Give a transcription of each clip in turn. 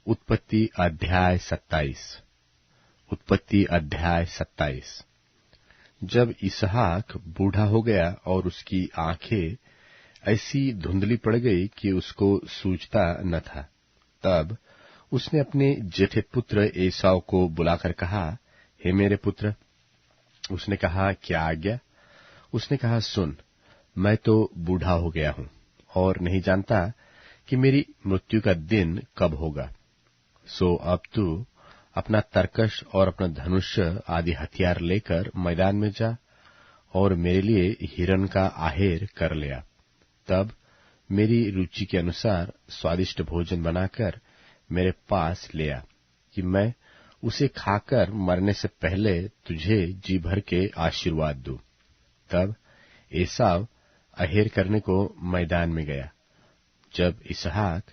उत्पत्ति अध्याय 27। उत्पत्ति अध्याय 27। जब इसहाक बूढ़ा हो गया और उसकी आंखें ऐसी धुंधली पड़ गई कि उसको सूझता न था, तब उसने अपने जेठे पुत्र एसाव को बुलाकर कहा, हे मेरे पुत्र। उसने कहा, क्या आज्ञा? उसने कहा, सुन, मैं तो बूढ़ा हो गया हूं और नहीं जानता कि मेरी मृत्यु का दिन कब होगा। सो अब तू अपना तरकश और अपना धनुष आदि हथियार लेकर मैदान में जा और मेरे लिए हिरन का आहेर कर ले आ। तब मेरी रुचि के अनुसार स्वादिष्ट भोजन बनाकर मेरे पास ले आ, कि मैं उसे खाकर मरने से पहले तुझे जी भर के आशीर्वाद दूं। तब एसाव आहेर करने को मैदान में गया। जब इसहाक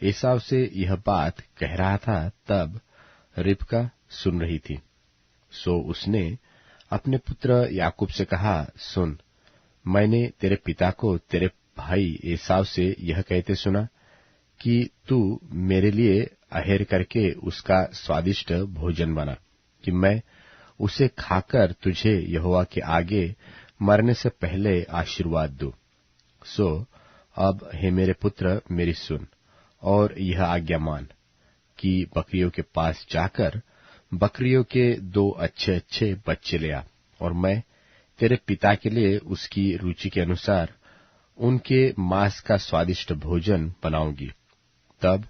एसाव से यह बात कह रहा था, तब रिबका सुन रही थी। सो उसने अपने पुत्र याकूब से कहा, सुन, मैंने तेरे पिता को तेरे भाई एसाव से यह कहते सुना कि तू मेरे लिए आहेर करके उसका स्वादिष्ट भोजन बना, कि मैं उसे खाकर तुझे यहोवा के आगे मरने से पहले आशीर्वाद दूं। सो अब हे मेरे पुत्र, मेरी सुन और यह आज्ञा मान कि बकरियों के पास जाकर बकरियों के 2 अच्छे अच्छे बच्चे ले आ, और मैं तेरे पिता के लिए उसकी रुचि के अनुसार उनके मांस का स्वादिष्ट भोजन बनाऊंगी। तब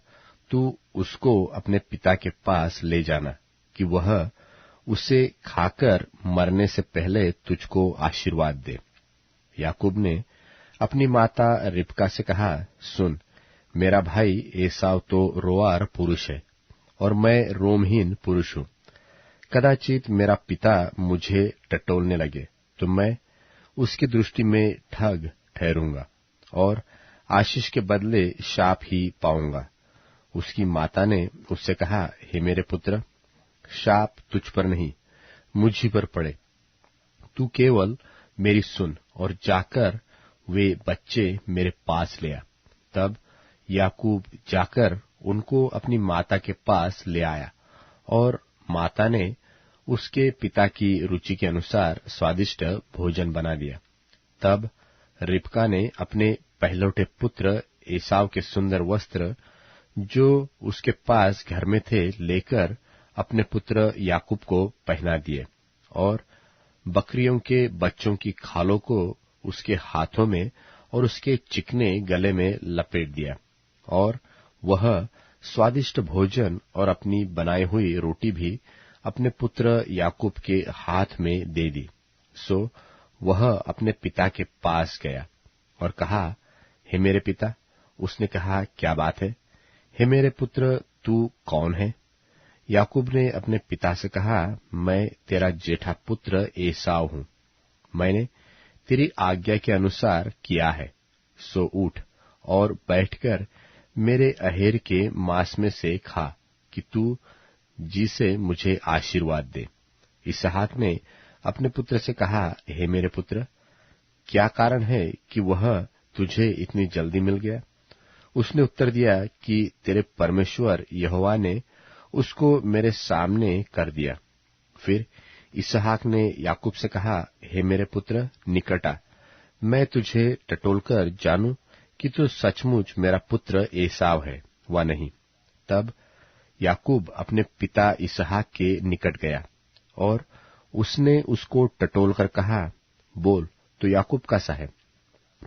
तू उसको अपने पिता के पास ले जाना, कि वह उसे खाकर मरने से पहले तुझको आशीर्वाद दे। याकूब ने अपनी माता रिबका से कहा, सुन, मेरा भाई एसाव तो रोआर पुरुष है और मैं रोमहीन पुरुष हूं। कदाचित मेरा पिता मुझे टटोलने लगे तो मैं उसकी दृष्टि में ठग ठहरूंगा और आशीष के बदले शाप ही पाऊंगा। उसकी माता ने उससे कहा, हे मेरे पुत्र, शाप तुझ पर नहीं, मुझी पर पड़े। तू केवल मेरी सुन और जाकर वे बच्चे मेरे पास ले आ। तब याकूब जाकर उनको अपनी माता के पास ले आया और माता ने उसके पिता की रुचि के अनुसार स्वादिष्ट भोजन बना दिया। तब रिबका ने अपने पहलौठे पुत्र एसाव के सुंदर वस्त्र जो उसके पास घर में थे लेकर अपने पुत्र याकूब को पहना दिए और बकरियों के बच्चों की खालों को उसके हाथों में और उसके चिकने गले में लपेट दिया, और वह स्वादिष्ट भोजन और अपनी बनाई हुई रोटी भी अपने पुत्र याकूब के हाथ में दे दी। सो वह अपने पिता के पास गया और कहा, हे मेरे पिता। उसने कहा, क्या बात है? हे मेरे पुत्र, तू कौन है? याकूब ने अपने पिता से कहा, मैं तेरा जेठा पुत्र एसाव हूं। मैंने तेरी आज्ञा के अनुसार किया है। सो उठ और बैठकर मेरे अहेर के मांस में से खा, कि तू जी से मुझे आशीर्वाद दे। इसहाक ने अपने पुत्र से कहा, हे मेरे पुत्र, क्या कारण है कि वह तुझे इतनी जल्दी मिल गया? उसने उत्तर दिया कि तेरे परमेश्वर यहोवा ने उसको मेरे सामने कर दिया। फिर इसहाक ने याकूब से कहा, हे मेरे पुत्र, निकट आ, मैं तुझे टटोलकर जानूं कि तू सचमुच मेरा पुत्र एसाव है व नहीं। तब याकूब अपने पिता इसहाक के निकट गया और उसने उसको टटोलकर कहा, बोल, तो याकूब कैसा है?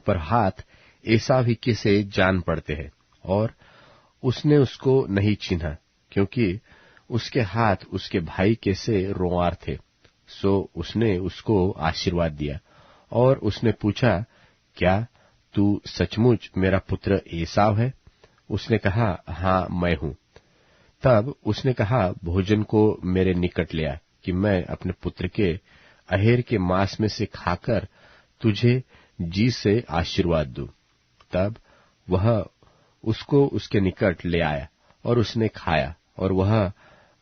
पर हाथ एसाव ही के से जान पड़ते हैं, और उसने उसको नहीं चिन्हा, क्योंकि उसके हाथ उसके भाई के से रोंआर थे। सो उसने उसको आशीर्वाद दिया और उसने पूछा, क्या तू सचमुच मेरा पुत्र एसाव है? उसने कहा, हाँ, मैं हूं। तब उसने कहा, भोजन को मेरे निकट ले आ, कि मैं अपने पुत्र के अहेर के मांस में से खाकर तुझे जी से आशीर्वाद दूं। तब वह उसको उसके निकट ले आया और उसने खाया, और वह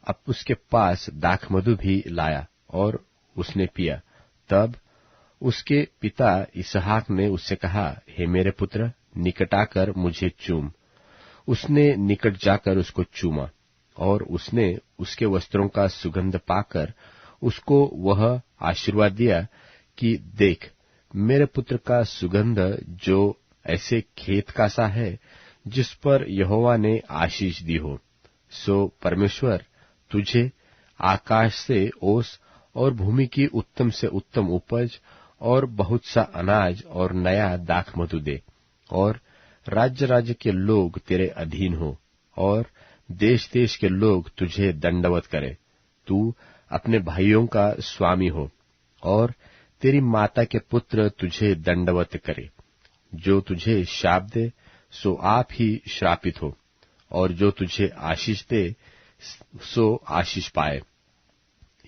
अब उसके पास दाखमधु भी लाया और उसने पिया। तब उसके पिता इसहाक ने उससे कहा, हे मेरे पुत्र, निकट आकर मुझे चूम। उसने निकट जाकर उसको चूमा, और उसने उसके वस्त्रों का सुगंध पाकर उसको वह आशीर्वाद दिया कि देख, मेरे पुत्र का सुगंध जो ऐसे खेत का सा है जिस पर यहोवा ने आशीष दी हो। सो परमेश्वर तुझे आकाश से ओस और भूमि की उत्तम से उत्तम उपज और बहुत सा अनाज और नया दाखमधु दे, और राज्य राज्य के लोग तेरे अधीन हो, और देश देश के लोग तुझे दंडवत करे। तू अपने भाइयों का स्वामी हो, और तेरी माता के पुत्र तुझे दंडवत करे। जो तुझे शाप दे सो आप ही श्रापित हो, और जो तुझे आशीष दे सो आशीष पाए।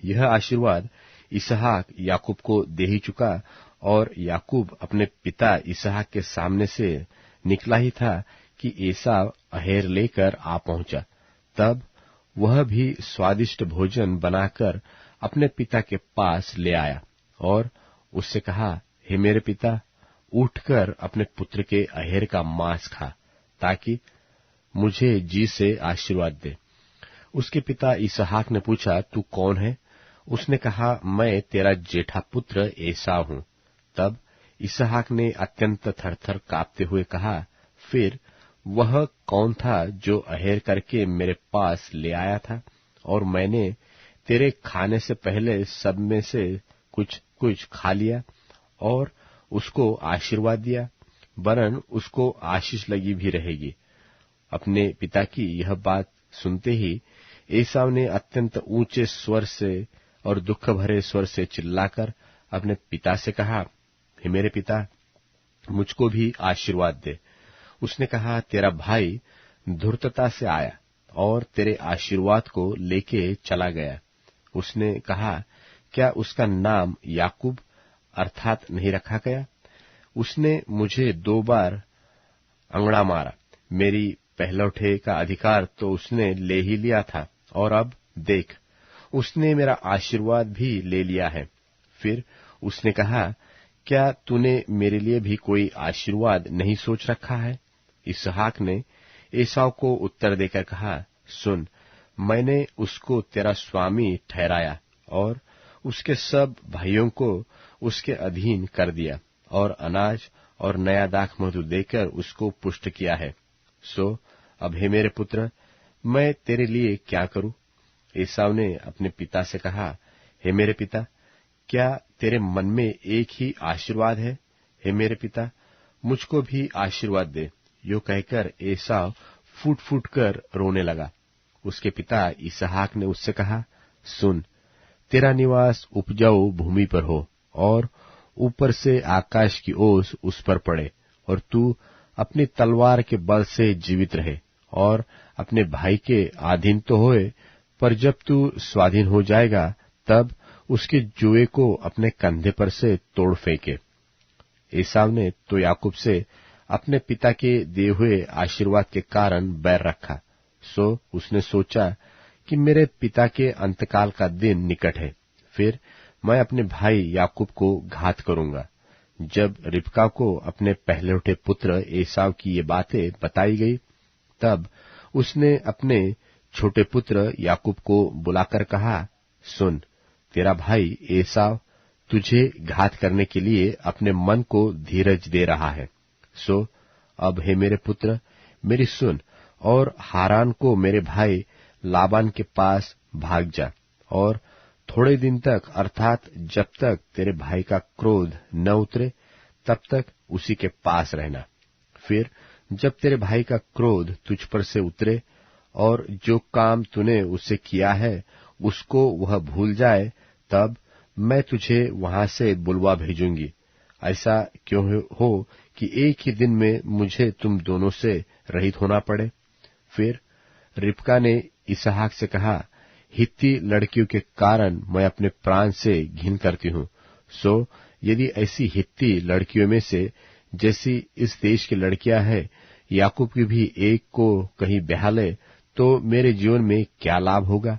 यह आशीर्वाद इसहाक याकूब को दे ही चुका, और याकूब अपने पिता इसहाक के सामने से निकला ही था कि एसाव अहेर लेकर आ पहुंचा। तब वह भी स्वादिष्ट भोजन बनाकर अपने पिता के पास ले आया, और उससे कहा, हे मेरे पिता, उठकर अपने पुत्र के अहेर का मांस खा, ताकि मुझे जी से आशीर्वाद दे। उसके पिता इसहाक ने पूछा, तू कौन है? उसने कहा, मैं तेरा जेठा पुत्र एसाव हूं। तब इसहाक ने अत्यंत थरथर कांपते हुए कहा, फिर वह कौन था जो अहेर करके मेरे पास ले आया था, और मैंने तेरे खाने से पहले सब में से कुछ कुछ खा लिया और उसको आशीर्वाद दिया, वरन उसको आशीष लगी भी रहेगी। अपने पिता की यह बात सुनते ही एसाव ने अत्यंत ऊंचे स्वर से और दुख भरे स्वर से चिल्लाकर अपने पिता से कहा, हे मेरे पिता, मुझको भी आशीर्वाद दे। उसने कहा, तेरा भाई धूर्तता से आया और तेरे आशीर्वाद को लेके चला गया। उसने कहा, क्या उसका नाम याकूब अर्थात नहीं रखा गया? उसने मुझे 2 बार अंगड़ा मारा, मेरी पहलौठे का अधिकार तो उसने ले ही लिया था, और अब देख, उसने मेरा आशीर्वाद भी ले लिया है। फिर उसने कहा, क्या तूने मेरे लिए भी कोई आशीर्वाद नहीं सोच रखा है? इसहाक ने एसाव को उत्तर देकर कहा, सुन, मैंने उसको तेरा स्वामी ठहराया और उसके सब भाइयों को उसके अधीन कर दिया, और अनाज और नया दाखमधु देकर उसको पुष्ट किया है। सो अब हे मेरे पुत्र, मैं तेरे लिए क्या करूं? एसाव ने अपने पिता से कहा, हे मेरे पिता, क्या तेरे मन में एक ही आशीर्वाद है? हे मेरे पिता, मुझको भी आशीर्वाद दे। यो कहकर एसाव फूट फूट कर रोने लगा। उसके पिता इसहाक ने उससे कहा, सुन, तेरा निवास उपजाऊ भूमि पर हो, और ऊपर से आकाश की ओस उस पर पड़े, और तू अपनी तलवार के बल से जीवित रहे, और अपने भाई के अधीन तो होए, पर जब तू स्वाधीन हो जाएगा तब उसके जुए को अपने कंधे पर से तोड़ फेंके। एसाव ने तो याकूब से अपने पिता के दिए हुए आशीर्वाद के कारण बैर रखा। सो उसने सोचा कि मेरे पिता के अंतकाल का दिन निकट है, फिर मैं अपने भाई याकूब को घात करूंगा। जब रिबका को अपने पहलौठे पुत्र एसाव की ये बातें बताई गई, तब उसने अपने छोटे पुत्र याकूब को बुलाकर कहा, सुन, तेरा भाई एसाव तुझे घात करने के लिए अपने मन को धीरज दे रहा है। सो अब हे मेरे पुत्र, मेरी सुन, और हारान को मेरे भाई लाबान के पास भाग जा, और थोड़े दिन तक, अर्थात जब तक तेरे भाई का क्रोध न उतरे, तब तक उसी के पास रहना। फिर जब तेरे भाई का क्रोध तुझ पर से उतरे और जो काम तूने उससे किया है उसको वह भूल जाए, तब मैं तुझे वहां से बुलवा भेजूंगी। ऐसा क्यों हो कि एक ही दिन में मुझे तुम दोनों से रहित होना पड़े। फिर रिबका ने इसहाक से कहा, हित्ती लड़कियों के कारण मैं अपने प्राण से घिन करती हूँ। सो यदि ऐसी हित्ती लड़कियों में से जैसी इस देश की लड़कियां हैं, याकूब की भी एक को कहीं ब्याह ले, तो मेरे जीवन में क्या लाभ होगा?